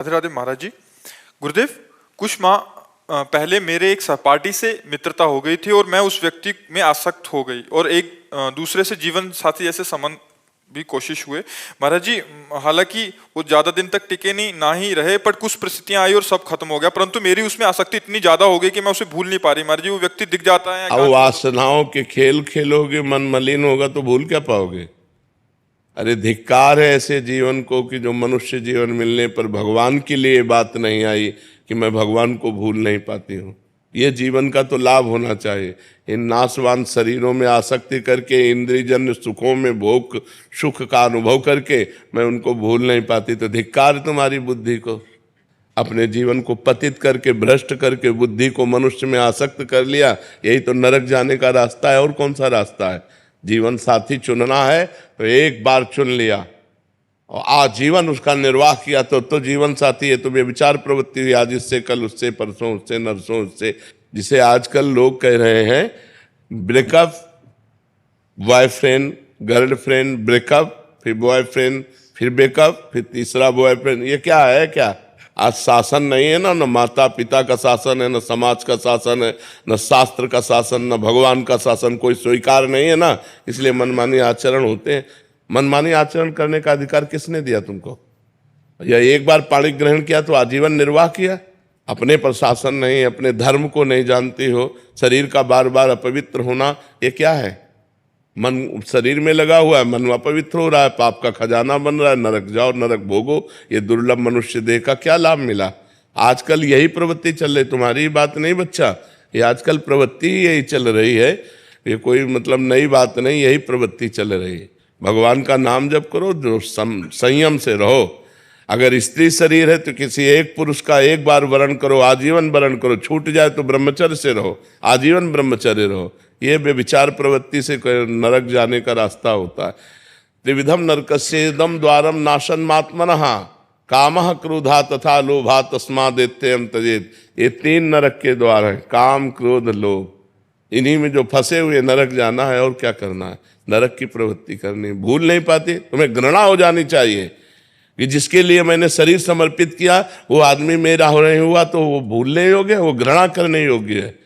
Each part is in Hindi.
राधे राधे महाराज जी। गुरुदेव, कुछ माह पहले मेरे एक सहपाठी से मित्रता हो गई थी और मैं उस व्यक्ति में आसक्त हो गई और एक दूसरे से जीवन साथी जैसे संबंध भी कोशिश हुए महाराज जी। हालांकि वो ज्यादा दिन तक टिके नहीं ना ही रहे, पर कुछ परिस्थितियां आई और सब खत्म हो गया। परंतु मेरी उसमें आसक्ति इतनी ज्यादा हो गई कि मैं उसे भूल नहीं पा रही महाराज जी। वो व्यक्ति दिख जाता है। अब वासनाओं के खेल खेलोगे, मन मलिन होगा तो भूल क्या पाओगे। अरे धिक्कार है ऐसे जीवन को कि जो मनुष्य जीवन मिलने पर भगवान के लिए बात नहीं आई कि मैं भगवान को भूल नहीं पाती हूँ। ये जीवन का तो लाभ होना चाहिए। इन नाशवान शरीरों में आसक्ति करके, इंद्रियजन्य सुखों में भोग सुख का अनुभव करके मैं उनको भूल नहीं पाती, तो धिक्कार तुम्हारी बुद्धि को। अपने जीवन को पतित करके, भ्रष्ट करके बुद्धि को मनुष्य में आसक्त कर लिया। यही तो नरक जाने का रास्ता है, और कौन सा रास्ता है। जीवन साथी चुनना है तो एक बार चुन लिया और आजीवन उसका निर्वाह किया तो जीवन साथी है। तो व्यभिचार प्रवृत्ति हुई आज इससे, कल उससे, परसों उससे, नरसों उससे। जिसे आजकल लोग कह रहे हैं ब्रेकअप, बॉयफ्रेंड गर्लफ्रेंड, ब्रेकअप, फिर बॉयफ्रेंड, फिर ब्रेकअप, फिर तीसरा बॉयफ्रेंड। ये क्या है? क्या आज शासन नहीं है ना, न माता पिता का शासन है, न समाज का शासन है, न शास्त्र का शासन, न भगवान का शासन, कोई स्वीकार नहीं है ना। इसलिए मनमानी आचरण होते हैं। मनमानी आचरण करने का अधिकार किसने दिया तुमको? या एक बार पाणी ग्रहण किया तो आजीवन निर्वाह किया। अपने पर शासन नहीं, अपने धर्म को नहीं जानती हो, शरीर का बार बार अपवित्र होना, ये क्या है? मन शरीर में लगा हुआ है, मन अपवित्र हो रहा है, पाप का खजाना बन रहा है। नरक जाओ, नरक भोगो। ये दुर्लभ मनुष्य देह का क्या लाभ मिला? आजकल यही प्रवृत्ति चल रही। तुम्हारी बात नहीं बच्चा, ये आजकल प्रवृत्ति यही चल रही है। ये कोई मतलब नई बात नहीं, यही प्रवृत्ति चल रही है। भगवान का नाम जप करो, जो संयम से रहो। अगर स्त्री शरीर है तो किसी एक पुरुष का एक बार वरण करो, आजीवन वरण करो। छूट जाए तो ब्रह्मचर्य से रहो, आजीवन ब्रह्मचर्य रहो। ये व्यभिचार प्रवृत्ति से नरक जाने का रास्ता होता है। त्रिविधम नरकस्येदम द्वारम नाशनमात्मनः कामः क्रोधा तथा लोभा तस्मादेत्ययं त्यजेत्। ये तीन नरक के द्वार हैं, काम, क्रोध, लोभ। इन्हीं में जो फंसे हुए नरक जाना है। और क्या करना है? नरक की प्रवृत्ति करनी। भूल नहीं पाती। तुम्हें घृणा हो जानी चाहिए कि जिसके लिए मैंने शरीर समर्पित किया वो आदमी मेरा नहीं हुआ तो वो भूलने योग्य है, वो घृणा करने योग्य है।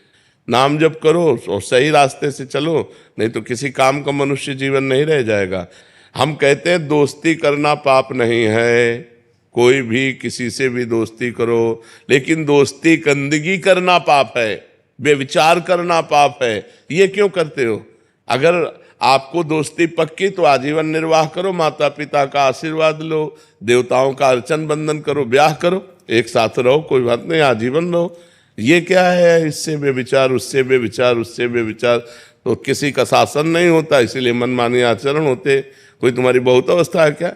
नाम जप करो और सही रास्ते से चलो, नहीं तो किसी काम का मनुष्य जीवन नहीं रह जाएगा। हम कहते हैं दोस्ती करना पाप नहीं है, कोई भी किसी से भी दोस्ती करो, लेकिन दोस्ती गंदगी करना पाप है, बेविचार करना पाप है। ये क्यों करते हो? अगर आपको दोस्ती पक्की तो आजीवन निर्वाह करो, माता पिता का आशीर्वाद लो, देवताओं का अर्चन बंदन करो, ब्याह करो, एक साथ रहो, कोई बात नहीं, आजीवन रहो। ये क्या है? इससे बेविचार, उससे बेविचार, उससे बेविचार, तो किसी का शासन नहीं होता, इसीलिए मनमानी आचरण होते। कोई तुम्हारी बहुत अवस्था है क्या?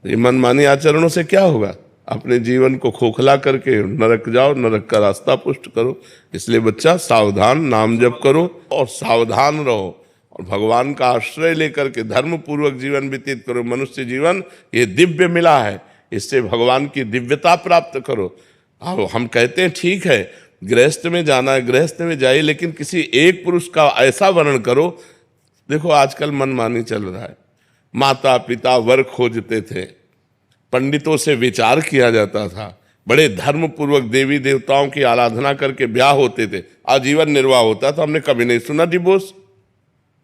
ये मनमानी आचरणों से क्या होगा? अपने जीवन को खोखला करके नरक जाओ, नरक का रास्ता पुष्ट करो। इसलिए बच्चा सावधान, नाम जप करो और सावधान रहो और भगवान का आश्रय लेकर के धर्म पूर्वक जीवन व्यतीत करो। मनुष्य जीवन ये दिव्य मिला है, इससे भगवान की दिव्यता प्राप्त करो। अब हम कहते हैं ठीक है गृहस्थ में जाना है, गृहस्थ में जाइए, लेकिन किसी एक पुरुष का ऐसा वर्णन करो। देखो आजकल मनमानी चल रहा है। माता पिता वर खोजते थे, पंडितों से विचार किया जाता था, बड़े धर्म पूर्वक देवी देवताओं की आराधना करके ब्याह होते थे, आजीवन निर्वाह होता था। हमने कभी नहीं सुना डिवोर्स,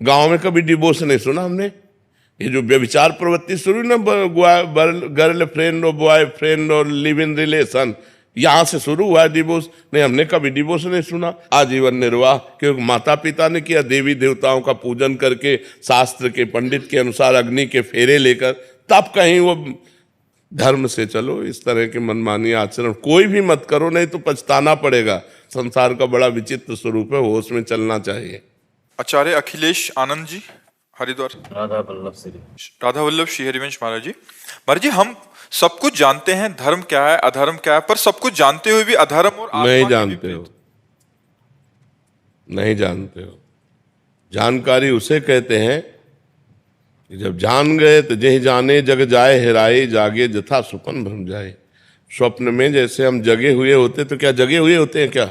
गांव में कभी डिवोर्स नहीं सुना हमने। ये जो व्यभिचार प्रवृत्ति शुरू ना, गर्ल फ्रेंड और बॉय फ्रेंड और लिव इन रिलेशन, यहां से शुरू हुआ है डिवोर्स। नहीं, हमने कभी डिवोर्स नहीं सुना। आजीवन निर्वाह, क्योंकि माता पिता ने किया, देवी देवताओं का पूजन करके, शास्त्र के पंडित के अनुसार अग्नि के फेरे लेकर, तब कहीं वो धर्म से चलो। इस तरह के मनमानी आचरण कोई भी मत करो, नहीं तो पछताना पड़ेगा। संसार का बड़ा विचित्र स्वरूप है, होश में चलना चाहिए। आचार्य अखिलेश आनंद जी, हरिद्वार। राधा वल्लभ श्री हरिवंश महाराज जी। महाराज जी, हम सब कुछ जानते हैं धर्म क्या है, अधर्म क्या है, पर सब कुछ जानते हुए भी अधर्म और नहीं जानते हो, नहीं जानते हो। जानकारी उसे कहते हैं कि जब जान गए तो जय जाने जग जाए हेराए, जागे जथा स्वप्न भ्रम जाए। स्वप्न में जैसे हम जगे हुए होते, तो क्या जगे हुए होते हैं क्या?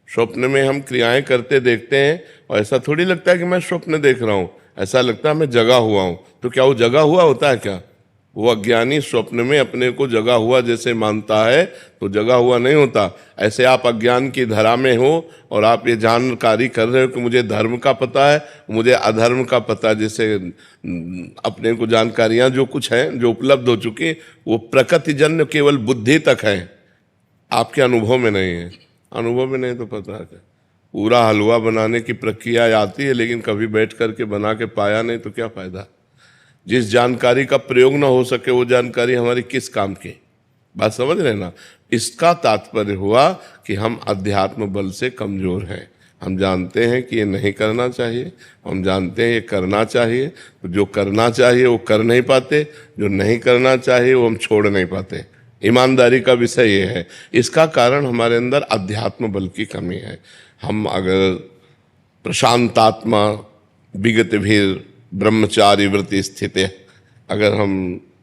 स्वप्न में हम क्रियाएं करते देखते हैं और ऐसा थोड़ी लगता है कि मैं स्वप्न देख रहा हूं, ऐसा लगता है मैं जगा हुआ हूं। तो क्या वो जगा हुआ होता है क्या? वो अज्ञानी स्वप्न में अपने को जगा हुआ जैसे मानता है तो जगा हुआ नहीं होता। ऐसे आप अज्ञान की धरा में हो और आप ये जानकारी कर रहे हो कि मुझे धर्म का पता है, मुझे अधर्म का पता है, जैसे अपने को जानकारियां जो कुछ हैं जो उपलब्ध हो चुकी वो प्रकृतिजन्य केवल बुद्धि तक है, आपके अनुभव में नहीं है। अनुभव में नहीं तो पता है। पूरा हलवा बनाने की प्रक्रिया आती है लेकिन कभी बैठ करके बना के पाया नहीं तो क्या फायदा। जिस जानकारी का प्रयोग ना हो सके वो जानकारी हमारी किस काम की, बात समझ रहे ना। इसका तात्पर्य हुआ कि हम अध्यात्म बल से कमजोर हैं। हम जानते हैं कि ये नहीं करना चाहिए, हम जानते हैं ये करना चाहिए, तो जो करना चाहिए वो कर नहीं पाते, जो नहीं करना चाहिए वो हम छोड़ नहीं पाते। ईमानदारी का विषय ये है। इसका कारण हमारे अंदर अध्यात्म बल की कमी है। हम अगर प्रशांतात्मा विगत भीर ब्रह्मचारी वृत्ति स्थित है, अगर हम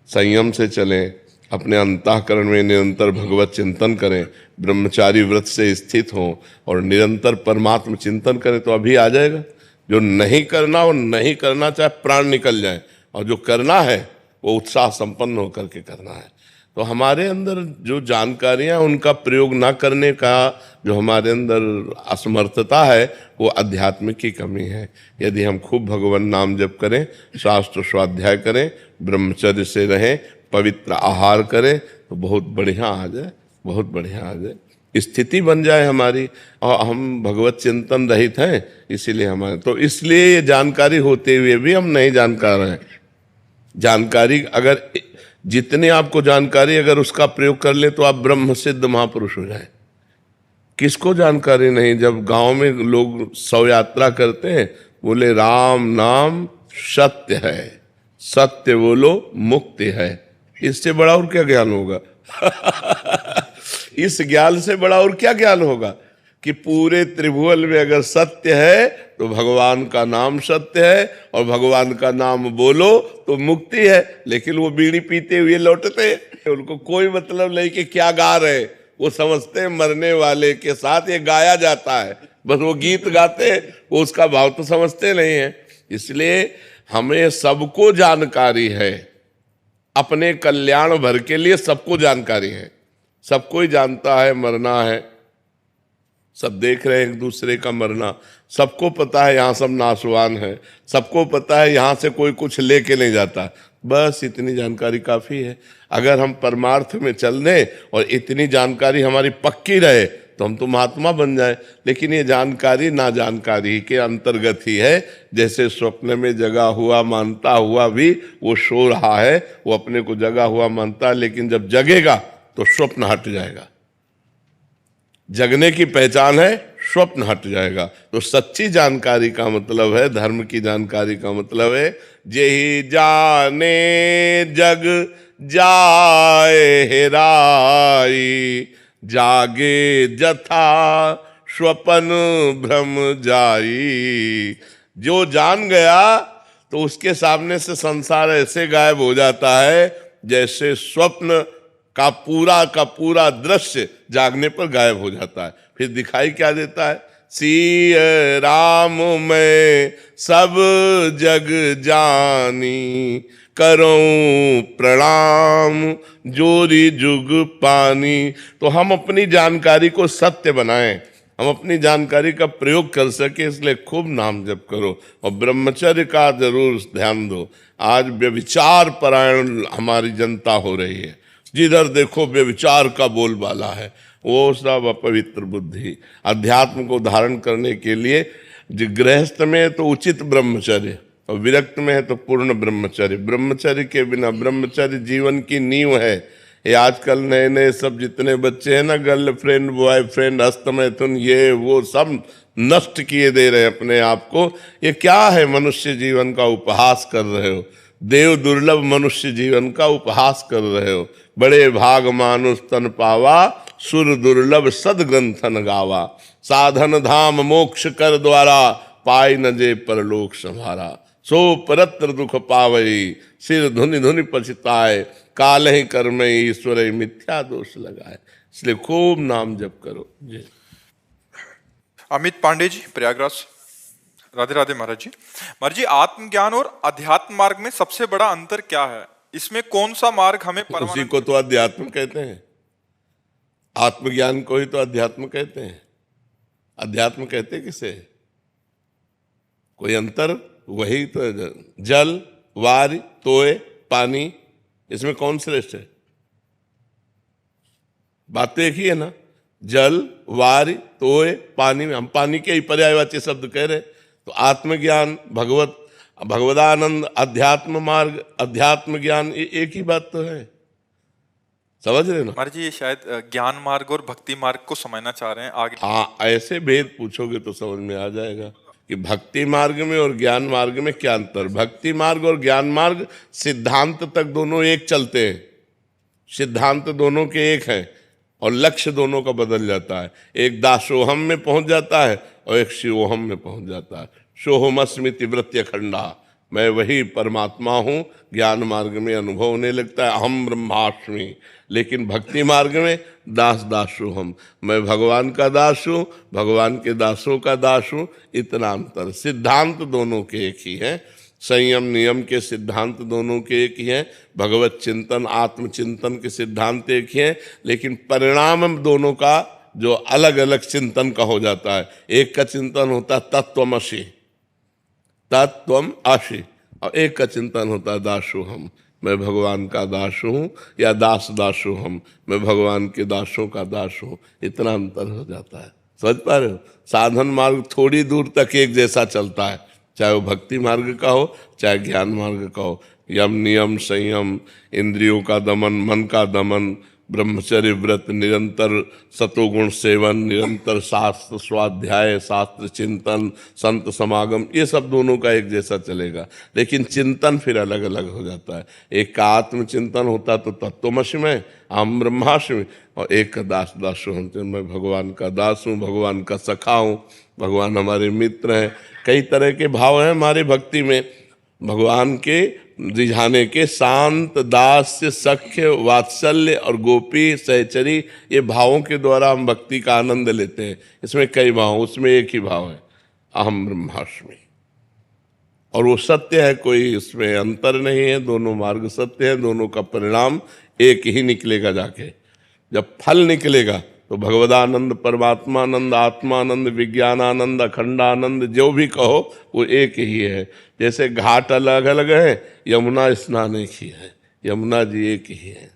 संयम से चलें, अपने अंतःकरण में निरंतर भगवत चिंतन करें, ब्रह्मचारी व्रत से स्थित हों और निरंतर परमात्म चिंतन करें तो अभी आ जाएगा। जो नहीं करना वो नहीं करना, चाहे प्राण निकल जाए, और जो करना है वो उत्साह संपन्न होकर के करना है। तो हमारे अंदर जो जानकारियां उनका प्रयोग ना करने का जो हमारे अंदर असमर्थता है वो अध्यात्म की कमी है। यदि हम खूब भगवान नाम जप करें, शास्त्र स्वाध्याय करें, ब्रह्मचर्य से रहें, पवित्र आहार करें तो बहुत बढ़िया आ जाए, बहुत बढ़िया आ जाए, स्थिति बन जाए हमारी। और हम भगवत चिंतन रहित हैं, इसीलिए हमारे तो इसलिए ये जानकारी होते हुए भी हम नहीं जानकार हैं। जानकारी अगर जितने आपको जानकारी अगर उसका प्रयोग कर ले तो आप ब्रह्म सिद्ध महापुरुष हो जाए। किसको जानकारी नहीं? जब गांव में लोग शव यात्रा करते हैं, बोले राम नाम सत्य है, सत्य बोलो मुक्ति है। इससे बड़ा और क्या ज्ञान होगा? इस ज्ञान से बड़ा और क्या ज्ञान होगा कि पूरे त्रिभुवन में अगर सत्य है तो भगवान का नाम सत्य है, और भगवान का नाम बोलो तो मुक्ति है। लेकिन वो बीड़ी पीते हुए लौटते हैं, उनको कोई मतलब नहीं कि क्या गा रहे, वो समझते हैं मरने वाले के साथ ये गाया जाता है, बस वो गीत गाते हैं, वो उसका भाव तो समझते नहीं है। इसलिए हमें सबको जानकारी है, अपने कल्याण भर के लिए सबको जानकारी है। सबको ही जानता है मरना है, सब देख रहे हैं एक दूसरे का मरना, सबको पता है यहाँ सब नाशवान है, सबको पता है यहाँ से कोई कुछ लेके नहीं जाता। बस इतनी जानकारी काफ़ी है। अगर हम परमार्थ में चल दें और इतनी जानकारी हमारी पक्की रहे तो हम तो महात्मा बन जाए। लेकिन ये जानकारी ना जानकारी के अंतर्गत ही है। जैसे स्वप्न में जगा हुआ मानता हुआ भी वो सो रहा है, वो अपने को जगा हुआ मानता है, लेकिन जब जगेगा तो स्वप्न हट जाएगा। जगने की पहचान है, स्वप्न हट जाएगा। तो सच्ची जानकारी का मतलब है, धर्म की जानकारी का मतलब है, जेहि जाने जग जाए हेराई, जागे जथा स्वपन भ्रम जाई। जो जान गया तो उसके सामने से संसार ऐसे गायब हो जाता है जैसे स्वप्न का पूरा दृश्य जागने पर गायब हो जाता है। फिर दिखाई क्या देता है? सिय राम मैं सब जग जानी, करूं प्रणाम जोरी जुग पानी। तो हम अपनी जानकारी को सत्य बनाएं, हम अपनी जानकारी का प्रयोग कर सके, इसलिए खूब नाम जप करो और ब्रह्मचर्य का जरूर ध्यान दो। आज व्यभिचार परायण हमारी जनता हो रही है, जिधर देखो व्यभिचार का बोलबाला है, वो सब अपवित्र बुद्धि। अध्यात्म को धारण करने के लिए गृहस्थ में तो उचित ब्रह्मचर्य और विरक्त में है तो पूर्ण ब्रह्मचर्य। ब्रह्मचर्य के बिना, ब्रह्मचर्य जीवन की नींव है। ये आजकल नए नए सब जितने बच्चे हैं ना, गर्लफ्रेंड बॉयफ्रेंड हस्तमैथुन ये वो सब नष्ट किए दे रहे हैं अपने आप को। ये क्या है? मनुष्य जीवन का उपहास कर रहे हो, देव दुर्लभ मनुष्य जीवन का उपहास कर रहे हो। बड़े भाग मानुष तन पावा, सुर दुर्लभ सदग्रंथन गावा। साधन धाम मोक्ष कर द्वारा, पाई न जे परलोक संभारा। सो परत्र दुख पावई, सिर धुनि धुनि पछताए। काल ही कर्म ईश्वर मिथ्या दोष लगाए। इसलिए खूब नाम जप करो जी। अमित पांडे जी, प्रयागराज। राधे राधे महाराज जी। महाराज जी, आत्मज्ञान और अध्यात्म मार्ग में सबसे बड़ा अंतर क्या है? इसमें कौन सा मार्ग हमें उसी परमानंद? को तो अध्यात्म कहते हैं। आत्मज्ञान को ही तो अध्यात्म कहते हैं। अध्यात्म कहते किसे? कोई अंतर? वही तो है। जल, वारि, तोय, पानी, इसमें कौन श्रेष्ठ है? बात तो एक ही है ना। जल, वारि, तोय, पानी में हम पानी के ही पर्यायवाची शब्द कह रहे। तो आत्मज्ञान, भगवदानंद, अध्यात्म मार्ग, अध्यात्म ज्ञान, ये एक ही बात तो है। समझ रहे ना? महाराज जी ये शायद ज्ञान मार्ग और भक्ति मार्ग को समझना चाह रहे हैं आगे। हाँ, ऐसे भेद पूछोगे तो समझ में आ जाएगा कि भक्ति मार्ग में और ज्ञान मार्ग में क्या अंतर। भक्ति मार्ग और ज्ञान मार्ग सिद्धांत तक दोनों एक चलते हैं, सिद्धांत दोनों के एक हैं और लक्ष्य दोनों का बदल जाता है। एक दासोहम में पहुंच जाता है और एक शिवोहम में पहुंच जाता है। सोहमस्मिति वृत्य खंडा, मैं वही परमात्मा हूँ। ज्ञान मार्ग में अनुभव होने लगता है अहम ब्रह्मास्मि। लेकिन भक्ति मार्ग में दास दासो हम, मैं भगवान का दास हूँ, भगवान के दासों का दास हूँ। इतना अंतर। सिद्धांत दोनों के एक ही है, संयम नियम के सिद्धांत दोनों के एक ही हैं, भगवत चिंतन आत्मचिंतन के सिद्धांत एक ही हैं, लेकिन परिणाम दोनों का जो अलग अलग चिंतन का हो जाता है। एक का चिंतन होता है तत्त्वमसि, तत्त्वम आशी, और एक का चिंतन होता है दासो हम, मैं भगवान का दास हूँ, या दास दासो हम, मैं भगवान के दासों का दास हूँ। इतना अंतर हो जाता है। समझ पा रहे हो? साधन मार्ग थोड़ी दूर तक एक जैसा चलता है, चाहे वो भक्ति मार्ग का हो चाहे ज्ञान मार्ग का हो। यम नियम संयम, इंद्रियों का दमन, मन का दमन, ब्रह्मचर्य व्रत, निरंतर सतोगुण सेवन, निरंतर शास्त्र स्वाध्याय, शास्त्र चिंतन, संत समागम, ये सब दोनों का एक जैसा चलेगा। लेकिन चिंतन फिर अलग अलग हो जाता है। एक का आत्मचिंतन होता तो तत्वमसि में, अहम ब्रह्मास्मि, और एक का दास दासो हम, मैं भगवान का दास हूँ, भगवान का सखा हूँ, भगवान हमारे मित्र हैं। कई तरह के भाव हैं हमारी भक्ति में, भगवान के रिझाने के। शांत, दास्य, सख्य, वात्सल्य और गोपी सहचरी, ये भावों के द्वारा हम भक्ति का आनंद लेते हैं। इसमें कई भाव, उसमें एक ही भाव है अहम ब्रह्मास्मि, और वो सत्य है, कोई इसमें अंतर नहीं है। दोनों मार्ग सत्य है, दोनों का परिणाम एक ही निकलेगा। जाके जब फल निकलेगा तो भगवदानंद, परमात्मानंद, आत्मानंद, विज्ञानानंद, अखंडानंद, जो भी कहो वो एक ही है। जैसे घाट अलग अलग है, यमुना स्नान एक ही है, यमुना जी एक ही है।